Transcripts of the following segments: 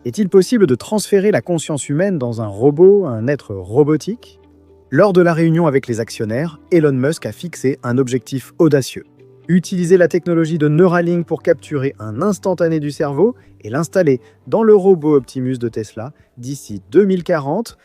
Est-il possible de transférer la conscience humaine dans un robot, un être robotique? Lors de la réunion avec les actionnaires, Elon Musk a fixé un objectif audacieux. Utiliser la technologie de Neuralink pour capturer un instantané du cerveau et l'installer dans le robot Optimus de Tesla d'ici 2040.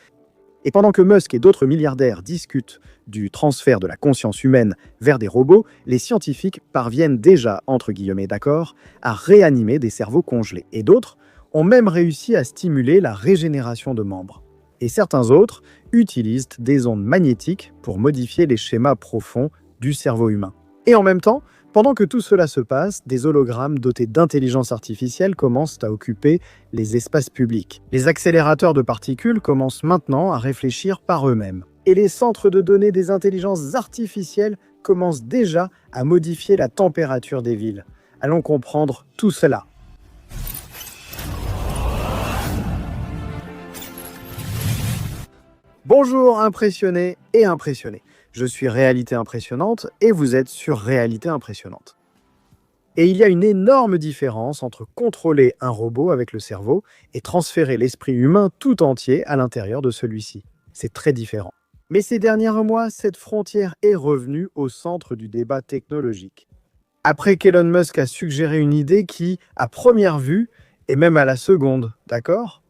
Et pendant que Musk et d'autres milliardaires discutent du transfert de la conscience humaine vers des robots, les scientifiques parviennent déjà, entre guillemets d'accord, à réanimer des cerveaux congelés. Et d'autres ont même réussi à stimuler la régénération de membres. Et certains autres utilisent des ondes magnétiques pour modifier les schémas profonds du cerveau humain. Et en même temps, pendant que tout cela se passe, des hologrammes dotés d'intelligence artificielle commencent à occuper les espaces publics. Les accélérateurs de particules commencent maintenant à réfléchir par eux-mêmes. Et les centres de données des intelligences artificielles commencent déjà à modifier la température des villes. Allons comprendre tout cela. Bonjour impressionnés et impressionnés. Je suis Réalité Impressionnante et vous êtes sur Réalité Impressionnante. Et il y a une énorme différence entre contrôler un robot avec le cerveau et transférer l'esprit humain tout entier à l'intérieur de celui-ci. C'est très différent. Mais ces derniers mois, cette frontière est revenue au centre du débat technologique. Après qu'Elon Musk a suggéré une idée qui, à première vue, et même à la seconde, d'accord,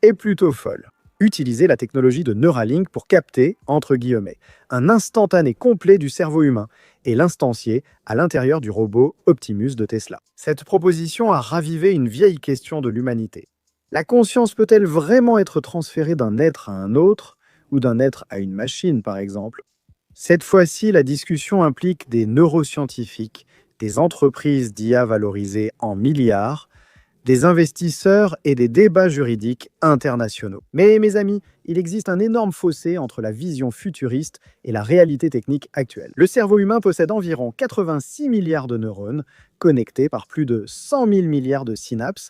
est plutôt folle. Utiliser la technologie de Neuralink pour capter, entre guillemets, un instantané complet du cerveau humain et l'instancier à l'intérieur du robot Optimus de Tesla. Cette proposition a ravivé une vieille question de l'humanité. La conscience peut-elle vraiment être transférée d'un être à un autre, ou d'un être à une machine par exemple? Cette fois-ci, la discussion implique des neuroscientifiques, des entreprises d'IA valorisées en milliards, des investisseurs et des débats juridiques internationaux. Mais mes amis, il existe un énorme fossé entre la vision futuriste et la réalité technique actuelle. Le cerveau humain possède environ 86 milliards de neurones, connectés par plus de 100 000 milliards de synapses.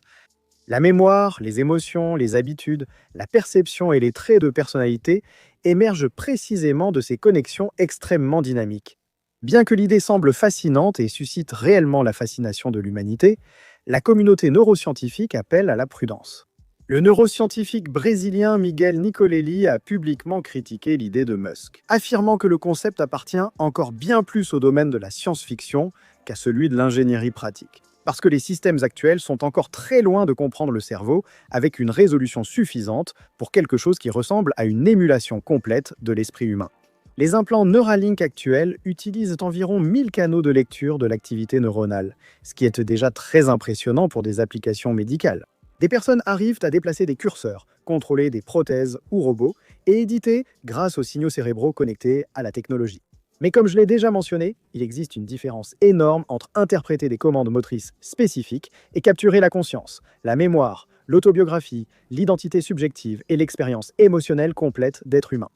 La mémoire, les émotions, les habitudes, la perception et les traits de personnalité émergent précisément de ces connexions extrêmement dynamiques. Bien que l'idée semble fascinante et suscite réellement la fascination de l'humanité, la communauté neuroscientifique appelle à la prudence. Le neuroscientifique brésilien Miguel Nicolelli a publiquement critiqué l'idée de Musk, affirmant que le concept appartient encore bien plus au domaine de la science-fiction qu'à celui de l'ingénierie pratique. Parce que les systèmes actuels sont encore très loin de comprendre le cerveau avec une résolution suffisante pour quelque chose qui ressemble à une émulation complète de l'esprit humain. Les implants Neuralink actuels utilisent environ 1000 canaux de lecture de l'activité neuronale, ce qui est déjà très impressionnant pour des applications médicales. Des personnes arrivent à déplacer des curseurs, contrôler des prothèses ou robots et éditer grâce aux signaux cérébraux connectés à la technologie. Mais comme je l'ai déjà mentionné, il existe une différence énorme entre interpréter des commandes motrices spécifiques et capturer la conscience, la mémoire, l'autobiographie, l'identité subjective et l'expérience émotionnelle complète d'être humain.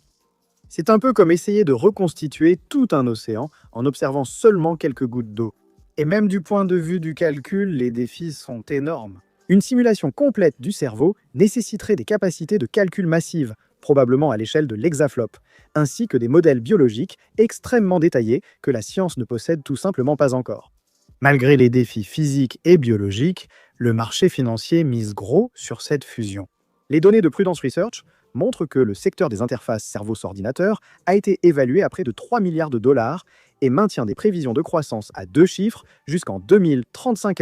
C'est un peu comme essayer de reconstituer tout un océan en observant seulement quelques gouttes d'eau. Et même du point de vue du calcul, les défis sont énormes. Une simulation complète du cerveau nécessiterait des capacités de calcul massives, probablement à l'échelle de l'hexaflop, ainsi que des modèles biologiques extrêmement détaillés que la science ne possède tout simplement pas encore. Malgré les défis physiques et biologiques, le marché financier mise gros sur cette fusion. Les données de Prudence Research montrent que le secteur des interfaces cerveau-ordinateur a été évalué à près de 3 milliards de dollars et maintient des prévisions de croissance à 2 chiffres jusqu'en 2035.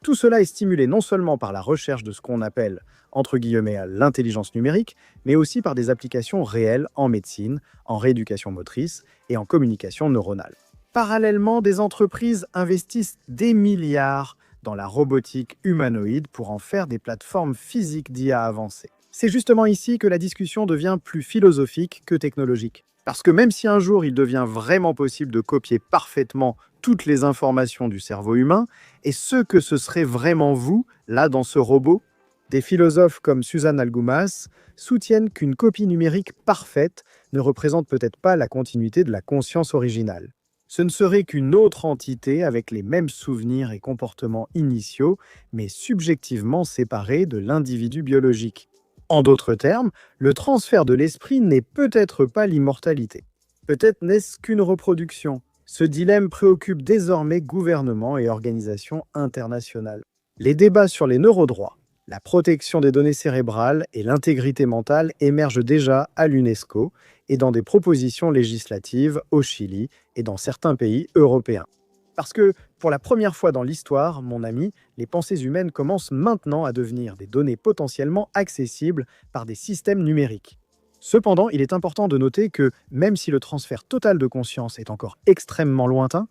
Tout cela est stimulé non seulement par la recherche de ce qu'on appelle, entre guillemets, l'intelligence numérique, mais aussi par des applications réelles en médecine, en rééducation motrice et en communication neuronale. Parallèlement, des entreprises investissent des milliards dans la robotique humanoïde pour en faire des plateformes physiques d'IA avancées. C'est justement ici que la discussion devient plus philosophique que technologique. Parce que même si un jour il devient vraiment possible de copier parfaitement toutes les informations du cerveau humain, est-ce que ce serait vraiment vous, là, dans ce robot? Des philosophes comme Suzanne Algumas soutiennent qu'une copie numérique parfaite ne représente peut-être pas la continuité de la conscience originale. Ce ne serait qu'une autre entité avec les mêmes souvenirs et comportements initiaux, mais subjectivement séparée de l'individu biologique. En d'autres termes, le transfert de l'esprit n'est peut-être pas l'immortalité. Peut-être n'est-ce qu'une reproduction. Ce dilemme préoccupe désormais gouvernements et organisations internationales. Les débats sur les neurodroits, La protection des données cérébrales et l'intégrité mentale émergent déjà à l'UNESCO et dans des propositions législatives au Chili et dans certains pays européens. Parce que, pour la première fois dans l'histoire, mon ami, les pensées humaines commencent maintenant à devenir des données potentiellement accessibles par des systèmes numériques. Cependant, il est important de noter que, même si le transfert total de conscience est encore extrêmement lointain,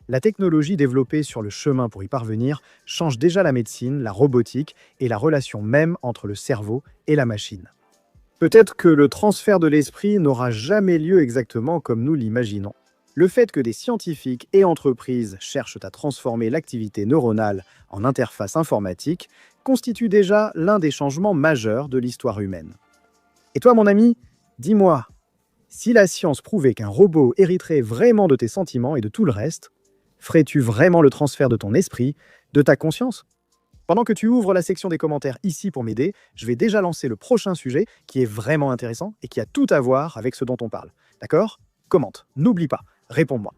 la technologie développée sur le chemin pour y parvenir change déjà la médecine, la robotique et la relation même entre le cerveau et la machine. Peut-être que le transfert de l'esprit n'aura jamais lieu exactement comme nous l'imaginons. Le fait que des scientifiques et entreprises cherchent à transformer l'activité neuronale en interface informatique constitue déjà l'un des changements majeurs de l'histoire humaine. Et toi, mon ami, dis-moi, si la science prouvait qu'un robot hériterait vraiment de tes sentiments et de tout le reste, ferais-tu vraiment le transfert de ton esprit, de ta conscience? Pendant que tu ouvres la section des commentaires ici pour m'aider, je vais déjà lancer le prochain sujet qui est vraiment intéressant et qui a tout à voir avec ce dont on parle. D'accord? Commente, n'oublie pas, réponds-moi.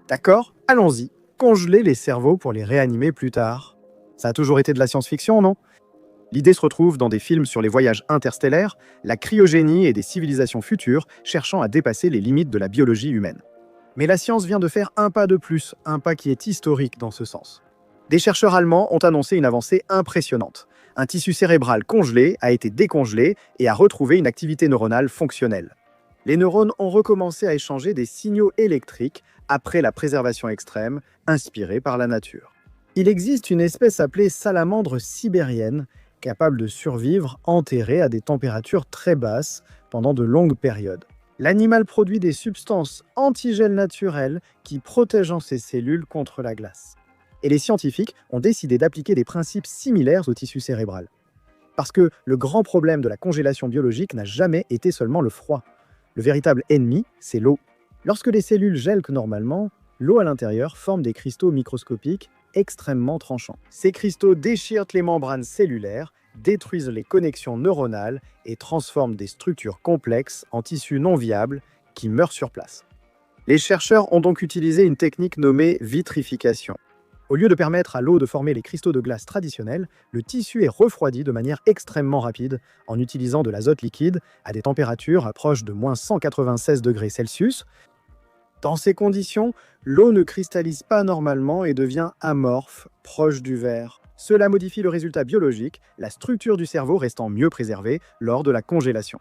D'accord? Allons-y, congeler les cerveaux pour les réanimer plus tard. Ça a toujours été de la science-fiction, non? L'idée se retrouve dans des films sur les voyages interstellaires, la cryogénie et des civilisations futures cherchant à dépasser les limites de la biologie humaine. Mais la science vient de faire un pas de plus, un pas qui est historique dans ce sens. Des chercheurs allemands ont annoncé une avancée impressionnante. Un tissu cérébral congelé a été décongelé et a retrouvé une activité neuronale fonctionnelle. Les neurones ont recommencé à échanger des signaux électriques après la préservation extrême, inspirée par la nature. Il existe une espèce appelée salamandre sibérienne, capable de survivre enterrée à des températures très basses pendant de longues périodes. L'animal produit des substances antigel naturelles qui protègent ses cellules contre la glace. Et les scientifiques ont décidé d'appliquer des principes similaires au tissu cérébral. Parce que le grand problème de la congélation biologique n'a jamais été seulement le froid. Le véritable ennemi, c'est l'eau. Lorsque les cellules gèlent normalement, l'eau à l'intérieur forme des cristaux microscopiques extrêmement tranchants. Ces cristaux déchirent les membranes cellulaires, détruisent les connexions neuronales et transforment des structures complexes en tissus non viables qui meurent sur place. Les chercheurs ont donc utilisé une technique nommée vitrification. Au lieu de permettre à l'eau de former les cristaux de glace traditionnels, le tissu est refroidi de manière extrêmement rapide en utilisant de l'azote liquide à des températures proches de moins 196 degrés Celsius. Dans ces conditions, l'eau ne cristallise pas normalement et devient amorphe, proche du verre. Cela modifie le résultat biologique, la structure du cerveau restant mieux préservée lors de la congélation.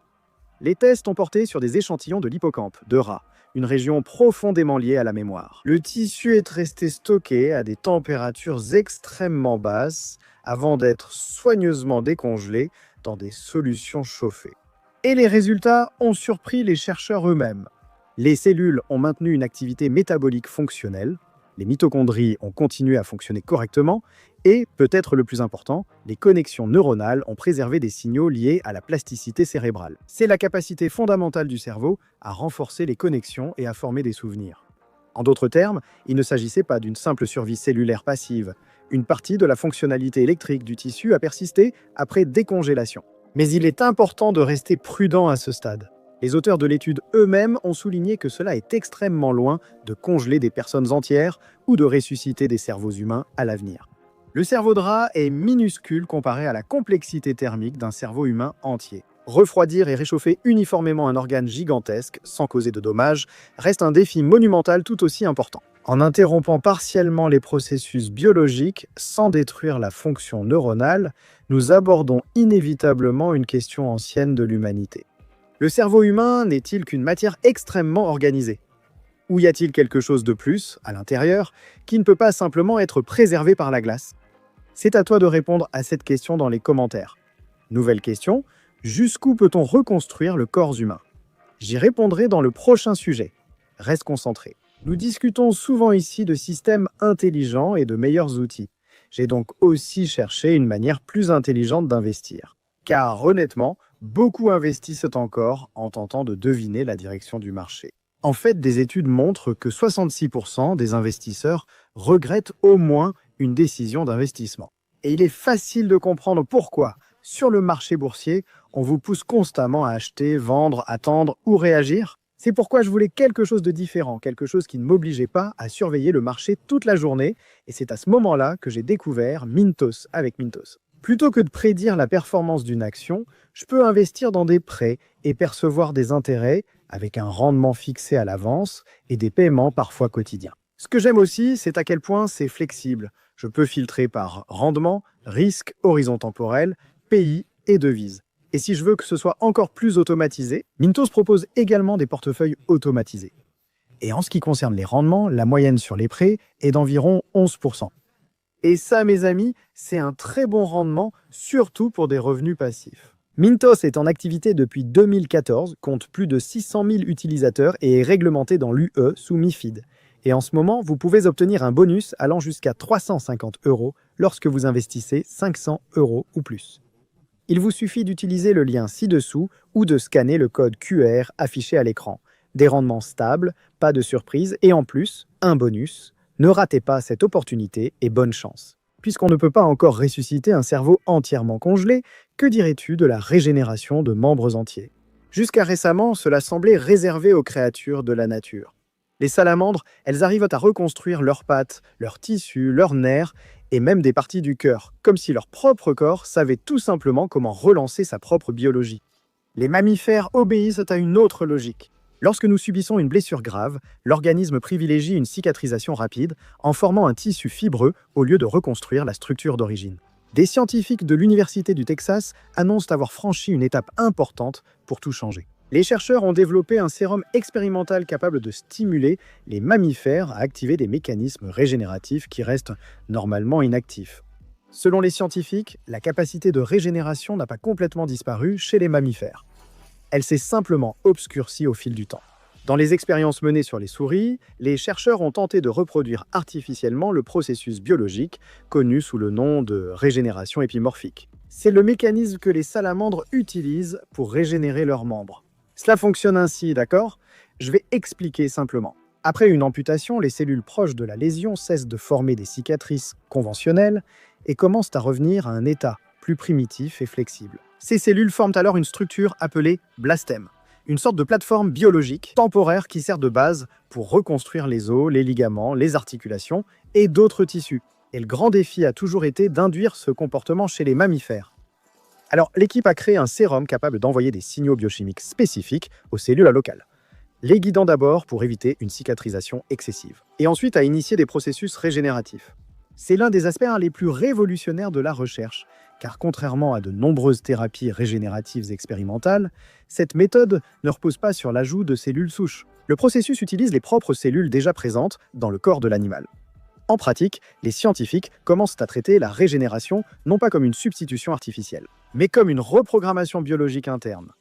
Les tests ont porté sur des échantillons de l'hippocampe, de rats, une région profondément liée à la mémoire. Le tissu est resté stocké à des températures extrêmement basses avant d'être soigneusement décongelé dans des solutions chauffées. Et les résultats ont surpris les chercheurs eux-mêmes. Les cellules ont maintenu une activité métabolique fonctionnelle, les mitochondries ont continué à fonctionner correctement et, peut-être le plus important, les connexions neuronales ont préservé des signaux liés à la plasticité cérébrale. C'est la capacité fondamentale du cerveau à renforcer les connexions et à former des souvenirs. En d'autres termes, il ne s'agissait pas d'une simple survie cellulaire passive. Une partie de la fonctionnalité électrique du tissu a persisté après décongélation. Mais il est important de rester prudent à ce stade. Les auteurs de l'étude eux-mêmes ont souligné que cela est extrêmement loin de congeler des personnes entières ou de ressusciter des cerveaux humains à l'avenir. Le cerveau de rat est minuscule comparé à la complexité thermique d'un cerveau humain entier. Refroidir et réchauffer uniformément un organe gigantesque, sans causer de dommages, reste un défi monumental tout aussi important. En interrompant partiellement les processus biologiques sans détruire la fonction neuronale, nous abordons inévitablement une question ancienne de l'humanité. Le cerveau humain n'est-il qu'une matière extrêmement organisée? Ou y a-t-il quelque chose de plus, à l'intérieur, qui ne peut pas simplement être préservé par la glace? C'est à toi de répondre à cette question dans les commentaires. Nouvelle question, jusqu'où peut-on reconstruire le corps humain? J'y répondrai dans le prochain sujet. Reste concentré. Nous discutons souvent ici de systèmes intelligents et de meilleurs outils. J'ai donc aussi cherché une manière plus intelligente d'investir. Car honnêtement, beaucoup investissent encore en tentant de deviner la direction du marché. En fait, des études montrent que 66% des investisseurs regrettent au moins une décision d'investissement. Et il est facile de comprendre pourquoi. Sur le marché boursier, on vous pousse constamment à acheter, vendre, attendre ou réagir. C'est pourquoi je voulais quelque chose de différent, quelque chose qui ne m'obligeait pas à surveiller le marché toute la journée, et c'est à ce moment-là que j'ai découvert Mintos avec Mintos. Plutôt que de prédire la performance d'une action, je peux investir dans des prêts et percevoir des intérêts avec un rendement fixé à l'avance et des paiements parfois quotidiens. Ce que j'aime aussi, c'est à quel point c'est flexible. Je peux filtrer par rendement, risque, horizon temporel, pays et devise. Et si je veux que ce soit encore plus automatisé, Mintos propose également des portefeuilles automatisés. Et en ce qui concerne les rendements, la moyenne sur les prêts est d'environ 11%. Et ça, mes amis, c'est un très bon rendement, surtout pour des revenus passifs. Mintos est en activité depuis 2014, compte plus de 600 000 utilisateurs et est réglementé dans l'UE sous MiFID. Et en ce moment, vous pouvez obtenir un bonus allant jusqu'à 350 € lorsque vous investissez 500 € ou plus. Il vous suffit d'utiliser le lien ci-dessous ou de scanner le code QR affiché à l'écran. Des rendements stables, pas de surprise et en plus, un bonus. Ne ratez pas cette opportunité et bonne chance. Puisqu'on ne peut pas encore ressusciter un cerveau entièrement congelé, que dirais-tu de la régénération de membres entiers? Jusqu'à récemment, cela semblait réservé aux créatures de la nature. Les salamandres, elles arrivent à reconstruire leurs pattes, leurs tissus, leurs nerfs et même des parties du cœur, comme si leur propre corps savait tout simplement comment relancer sa propre biologie. Les mammifères obéissent à une autre logique. Lorsque nous subissons une blessure grave, l'organisme privilégie une cicatrisation rapide en formant un tissu fibreux au lieu de reconstruire la structure d'origine. Des scientifiques de l'Université du Texas annoncent avoir franchi une étape importante pour tout changer. Les chercheurs ont développé un sérum expérimental capable de stimuler les mammifères à activer des mécanismes régénératifs qui restent normalement inactifs. Selon les scientifiques, la capacité de régénération n'a pas complètement disparu chez les mammifères. Elle s'est simplement obscurcie au fil du temps. Dans les expériences menées sur les souris, les chercheurs ont tenté de reproduire artificiellement le processus biologique connu sous le nom de régénération épimorphique. C'est le mécanisme que les salamandres utilisent pour régénérer leurs membres. Cela fonctionne ainsi, d'accord? Je vais expliquer simplement. Après une amputation, les cellules proches de la lésion cessent de former des cicatrices conventionnelles et commencent à revenir à un état plus primitif et flexible. Ces cellules forment alors une structure appelée blastème, une sorte de plateforme biologique temporaire qui sert de base pour reconstruire les os, les ligaments, les articulations et d'autres tissus. Et le grand défi a toujours été d'induire ce comportement chez les mammifères. Alors, l'équipe a créé un sérum capable d'envoyer des signaux biochimiques spécifiques aux cellules locales, les guidant d'abord pour éviter une cicatrisation excessive, et ensuite a initié des processus régénératifs. C'est l'un des aspects les plus révolutionnaires de la recherche, car contrairement à de nombreuses thérapies régénératives expérimentales, cette méthode ne repose pas sur l'ajout de cellules souches. Le processus utilise les propres cellules déjà présentes dans le corps de l'animal. En pratique, les scientifiques commencent à traiter la régénération non pas comme une substitution artificielle, mais comme une reprogrammation biologique interne.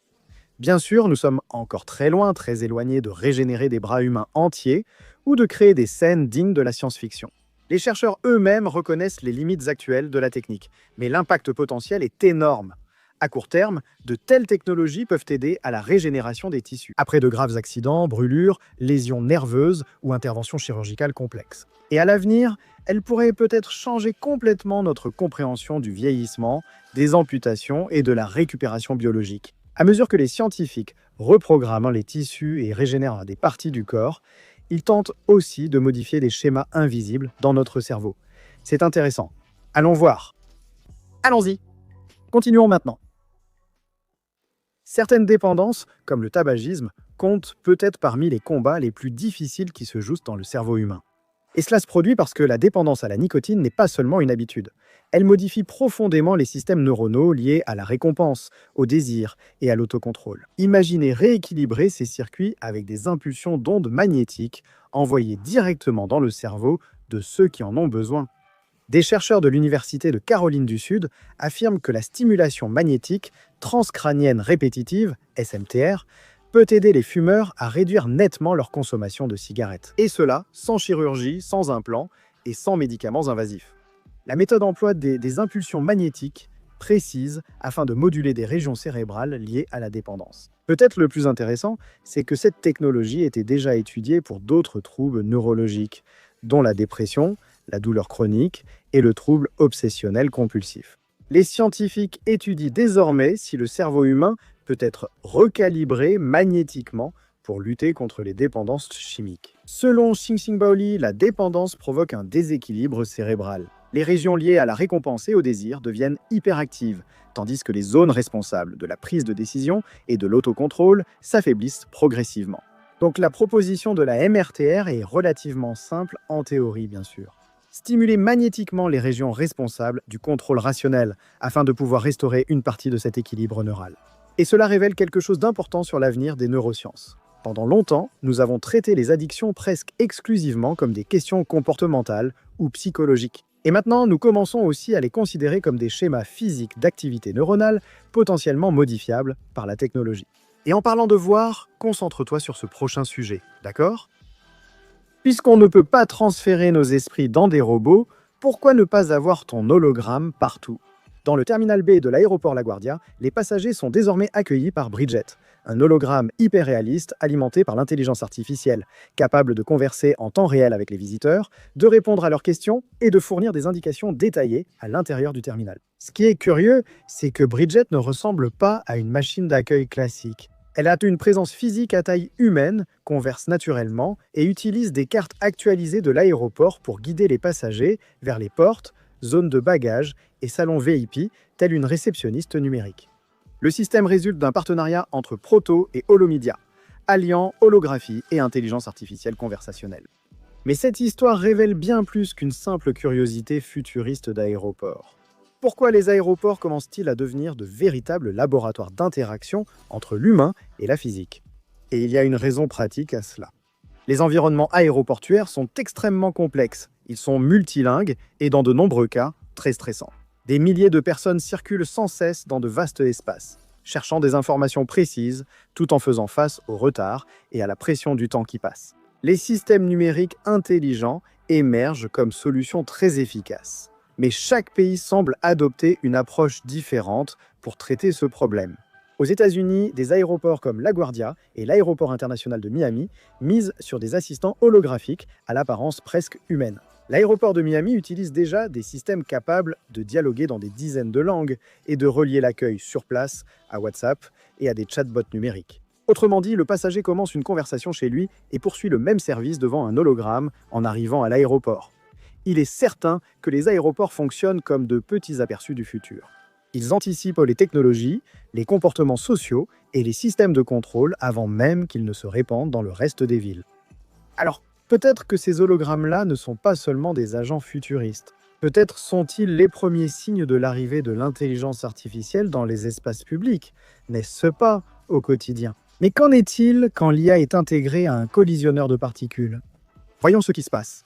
Bien sûr, nous sommes encore très loin, très éloignés de régénérer des bras humains entiers ou de créer des scènes dignes de la science-fiction. Les chercheurs eux-mêmes reconnaissent les limites actuelles de la technique, mais l'impact potentiel est énorme. À court terme, de telles technologies peuvent aider à la régénération des tissus, après de graves accidents, brûlures, lésions nerveuses ou interventions chirurgicales complexes. Et à l'avenir, elles pourraient peut-être changer complètement notre compréhension du vieillissement, des amputations et de la récupération biologique. À mesure que les scientifiques reprogramment les tissus et régénèrent des parties du corps, ils tentent aussi de modifier des schémas invisibles dans notre cerveau. C'est intéressant. Allons voir. Allons-y. Continuons maintenant. Certaines dépendances, comme le tabagisme, comptent peut-être parmi les combats les plus difficiles qui se jouent dans le cerveau humain. Et cela se produit parce que la dépendance à la nicotine n'est pas seulement une habitude. Elle modifie profondément les systèmes neuronaux liés à la récompense, au désir et à l'autocontrôle. Imaginez rééquilibrer ces circuits avec des impulsions d'ondes magnétiques envoyées directement dans le cerveau de ceux qui en ont besoin. Des chercheurs de l'Université de Caroline du Sud affirment que la stimulation magnétique transcrânienne répétitive, SMTR, peut aider les fumeurs à réduire nettement leur consommation de cigarettes. Et cela sans chirurgie, sans implant et sans médicaments invasifs. La méthode emploie des impulsions magnétiques précises afin de moduler des régions cérébrales liées à la dépendance. Peut-être le plus intéressant, c'est que cette technologie était déjà étudiée pour d'autres troubles neurologiques, dont la dépression, la douleur chronique et le trouble obsessionnel compulsif. Les scientifiques étudient désormais si le cerveau humain peut être recalibré magnétiquement pour lutter contre les dépendances chimiques. Selon Xingxing Baoli, la dépendance provoque un déséquilibre cérébral. Les régions liées à la récompense et au désir deviennent hyperactives, tandis que les zones responsables de la prise de décision et de l'autocontrôle s'affaiblissent progressivement. Donc la proposition de la MRTR est relativement simple en théorie, bien sûr. Stimuler magnétiquement les régions responsables du contrôle rationnel afin de pouvoir restaurer une partie de cet équilibre neural. Et cela révèle quelque chose d'important sur l'avenir des neurosciences. Pendant longtemps, nous avons traité les addictions presque exclusivement comme des questions comportementales ou psychologiques. Et maintenant, nous commençons aussi à les considérer comme des schémas physiques d'activité neuronale potentiellement modifiables par la technologie. Et en parlant de voir, concentre-toi sur ce prochain sujet, d'accord ? Puisqu'on ne peut pas transférer nos esprits dans des robots, pourquoi ne pas avoir ton hologramme partout ? Dans le terminal B de l'aéroport LaGuardia, les passagers sont désormais accueillis par Bridget, un hologramme hyper réaliste alimenté par l'intelligence artificielle, capable de converser en temps réel avec les visiteurs, de répondre à leurs questions et de fournir des indications détaillées à l'intérieur du terminal. Ce qui est curieux, c'est que Bridget ne ressemble pas à une machine d'accueil classique. Elle a une présence physique à taille humaine, converse naturellement et utilise des cartes actualisées de l'aéroport pour guider les passagers vers les portes, zones de bagages et salons VIP, telle une réceptionniste numérique. Le système résulte d'un partenariat entre Proto et Holomedia, alliant holographie et intelligence artificielle conversationnelle. Mais cette histoire révèle bien plus qu'une simple curiosité futuriste d'aéroport. Pourquoi les aéroports commencent-ils à devenir de véritables laboratoires d'interaction entre l'humain et la physique ? Et il y a une raison pratique à cela. Les environnements aéroportuaires sont extrêmement complexes, ils sont multilingues et dans de nombreux cas, très stressants. Des milliers de personnes circulent sans cesse dans de vastes espaces, cherchant des informations précises tout en faisant face au retard et à la pression du temps qui passe. Les systèmes numériques intelligents émergent comme solution très efficace. Mais chaque pays semble adopter une approche différente pour traiter ce problème. Aux États-Unis, des aéroports comme LaGuardia et l'aéroport international de Miami misent sur des assistants holographiques à l'apparence presque humaine. L'aéroport de Miami utilise déjà des systèmes capables de dialoguer dans des dizaines de langues et de relier l'accueil sur place à WhatsApp et à des chatbots numériques. Autrement dit, le passager commence une conversation chez lui et poursuit le même service devant un hologramme en arrivant à l'aéroport. Il est certain que les aéroports fonctionnent comme de petits aperçus du futur. Ils anticipent les technologies, les comportements sociaux et les systèmes de contrôle avant même qu'ils ne se répandent dans le reste des villes. Alors, peut-être que ces hologrammes-là ne sont pas seulement des agents futuristes. Peut-être sont-ils les premiers signes de l'arrivée de l'intelligence artificielle dans les espaces publics, n'est-ce pas au quotidien ? Mais qu'en est-il quand l'IA est intégrée à un collisionneur de particules ? Voyons ce qui se passe.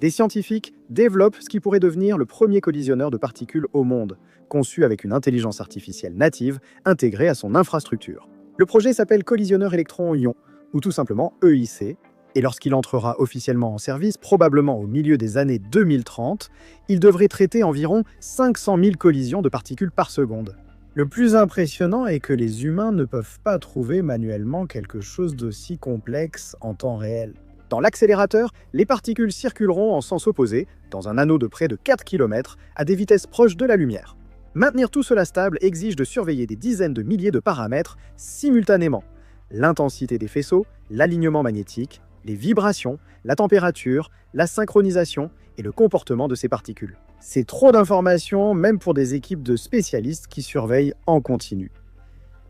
Des scientifiques développent ce qui pourrait devenir le premier collisionneur de particules au monde, conçu avec une intelligence artificielle native intégrée à son infrastructure. Le projet s'appelle collisionneur électron-ion, ou tout simplement EIC, et lorsqu'il entrera officiellement en service, probablement au milieu des années 2030, il devrait traiter environ 500 000 collisions de particules par seconde. Le plus impressionnant est que les humains ne peuvent pas trouver manuellement quelque chose d'aussi complexe en temps réel. Dans l'accélérateur, les particules circuleront en sens opposé, dans un anneau de près de 4 km, à des vitesses proches de la lumière. Maintenir tout cela stable exige de surveiller des dizaines de milliers de paramètres simultanément. L'intensité des faisceaux, l'alignement magnétique, les vibrations, la température, la synchronisation et le comportement de ces particules. C'est trop d'informations, même pour des équipes de spécialistes qui surveillent en continu.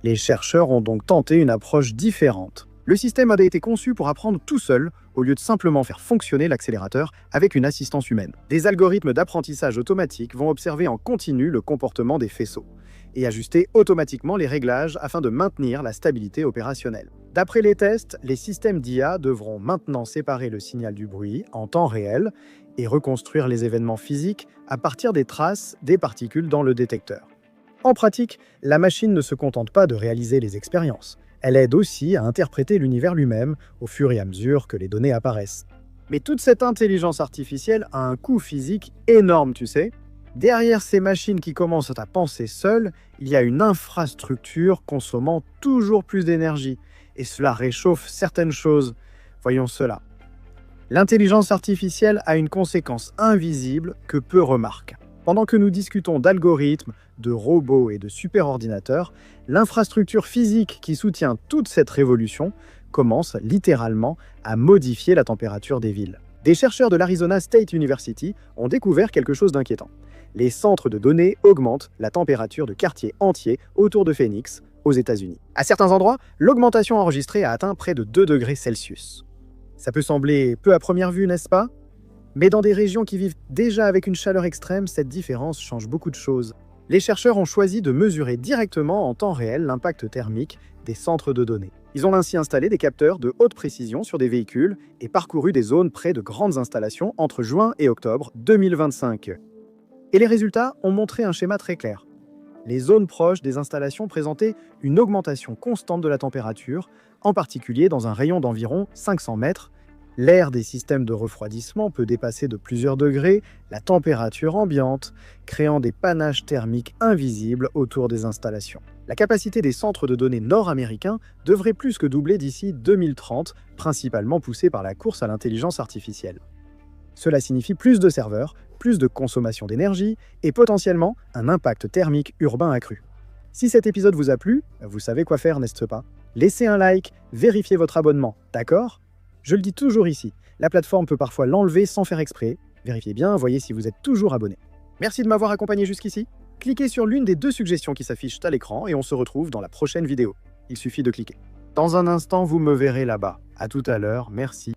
Les chercheurs ont donc tenté une approche différente. Le système a été conçu pour apprendre tout seul, au lieu de simplement faire fonctionner l'accélérateur avec une assistance humaine. Des algorithmes d'apprentissage automatique vont observer en continu le comportement des faisceaux et ajuster automatiquement les réglages afin de maintenir la stabilité opérationnelle. D'après les tests, les systèmes d'IA devront maintenant séparer le signal du bruit en temps réel et reconstruire les événements physiques à partir des traces des particules dans le détecteur. En pratique, la machine ne se contente pas de réaliser les expériences. Elle aide aussi à interpréter l'univers lui-même au fur et à mesure que les données apparaissent. Mais toute cette intelligence artificielle a un coût physique énorme, tu sais. Derrière ces machines qui commencent à penser seules, il y a une infrastructure consommant toujours plus d'énergie. Et cela réchauffe certaines choses. Voyons cela. L'intelligence artificielle a une conséquence invisible que peu remarquent. Pendant que nous discutons d'algorithmes, de robots et de superordinateurs, l'infrastructure physique qui soutient toute cette révolution commence littéralement à modifier la température des villes. Des chercheurs de l'Arizona State University ont découvert quelque chose d'inquiétant. Les centres de données augmentent la température de quartiers entiers autour de Phoenix, aux États-Unis. À certains endroits, l'augmentation enregistrée a atteint près de 2 degrés Celsius. Ça peut sembler peu à première vue, n'est-ce pas? Mais dans des régions qui vivent déjà avec une chaleur extrême, cette différence change beaucoup de choses. Les chercheurs ont choisi de mesurer directement en temps réel l'impact thermique des centres de données. Ils ont ainsi installé des capteurs de haute précision sur des véhicules et parcouru des zones près de grandes installations entre juin et octobre 2025. Et les résultats ont montré un schéma très clair. Les zones proches des installations présentaient une augmentation constante de la température, en particulier dans un rayon d'environ 500 mètres. L'air des systèmes de refroidissement peut dépasser de plusieurs degrés la température ambiante, créant des panaches thermiques invisibles autour des installations. La capacité des centres de données nord-américains devrait plus que doubler d'ici 2030, principalement poussée par la course à l'intelligence artificielle. Cela signifie plus de serveurs, plus de consommation d'énergie et potentiellement un impact thermique urbain accru. Si cet épisode vous a plu, vous savez quoi faire, n'est-ce pas? Laissez un like, vérifiez votre abonnement, d'accord? Je le dis toujours ici, la plateforme peut parfois l'enlever sans faire exprès. Vérifiez bien, voyez si vous êtes toujours abonné. Merci de m'avoir accompagné jusqu'ici. Cliquez sur l'une des 2 suggestions qui s'affichent à l'écran et on se retrouve dans la prochaine vidéo. Il suffit de cliquer. Dans un instant, vous me verrez là-bas. À tout à l'heure, merci.